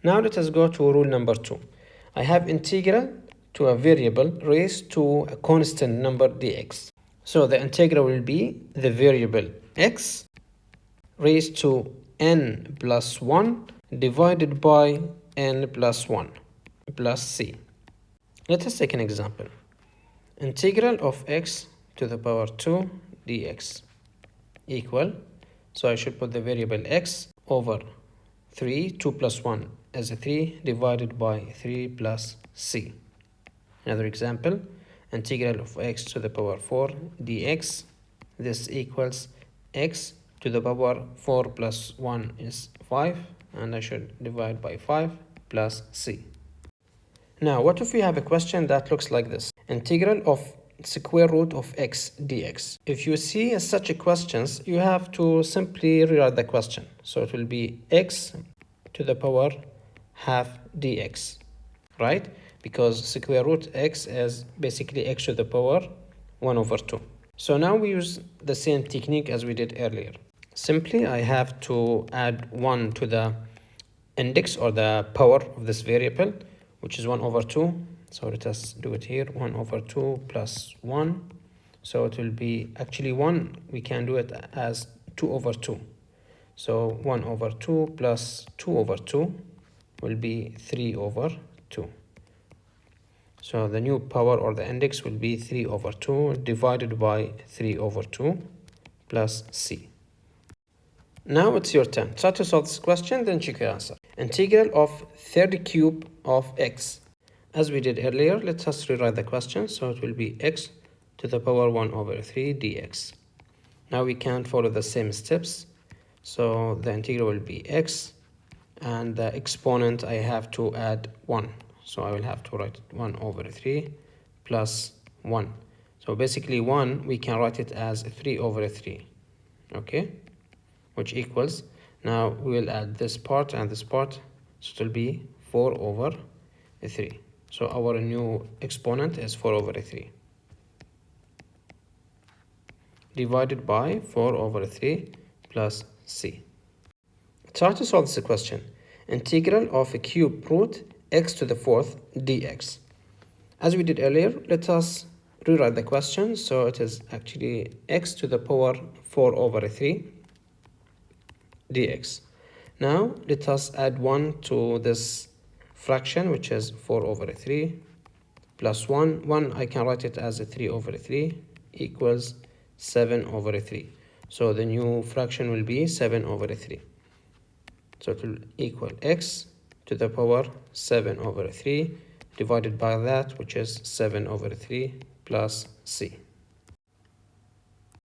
Now let us go to rule number 2. I have integral to a variable raised to a constant number dx. So the integral will be the variable x raised to n plus 1 divided by n plus 1 plus c. Let us take an example. Integral of x to the power 2 dx equal, so I should put the variable x over 3, 2 plus 1 as a 3 divided by 3 plus c. Another example, integral of x to the power 4 dx. This equals x to the power 4 plus 1 is 5, and I should divide by 5 plus c. Now, what if we have a question that looks like this? Integral of square root of x dx. If you see such a questions, you have to simply rewrite the question. So it will be x to the power half dx, right? Because square root x is basically x to the power 1 over 2. So now we use the same technique as we did earlier. Simply, I have to add 1 to the index or the power of this variable, which is 1 over 2. So let us do it here, 1 over 2 plus 1. So it will be actually 1, we can do it as 2 over 2. So 1 over 2 plus 2 over 2 will be 3 over 2. So the new power or the index will be 3 over 2 divided by 3 over 2 plus c. Now it's your turn. Try to solve this question, then check your answer. Integral of third cube of x. As we did earlier, let us rewrite the question. So it will be x to the power 1 over 3 dx. Now we can follow the same steps. So the integral will be x, and the exponent I have to add 1. So I will have to write 1 over 3 plus 1. So basically 1, we can write it as 3 over 3. Okay? Which equals, now we will add this part and this part, so it will be 4 over 3. So our new exponent is 4 over 3 divided by 4 over 3 plus c. Try to solve this question. Integral of a cube root x to the fourth dx. As we did earlier, let us rewrite the question. So it is actually x to the power 4 over 3 dx. Now let us add 1 to this fraction, which is 4 over 3 plus 1. 1, I can write it as a 3 over 3 equals 7 over 3. So the new fraction will be 7 over 3. So it will equal x to the power 7 over 3 divided by that, which is 7 over 3 plus c.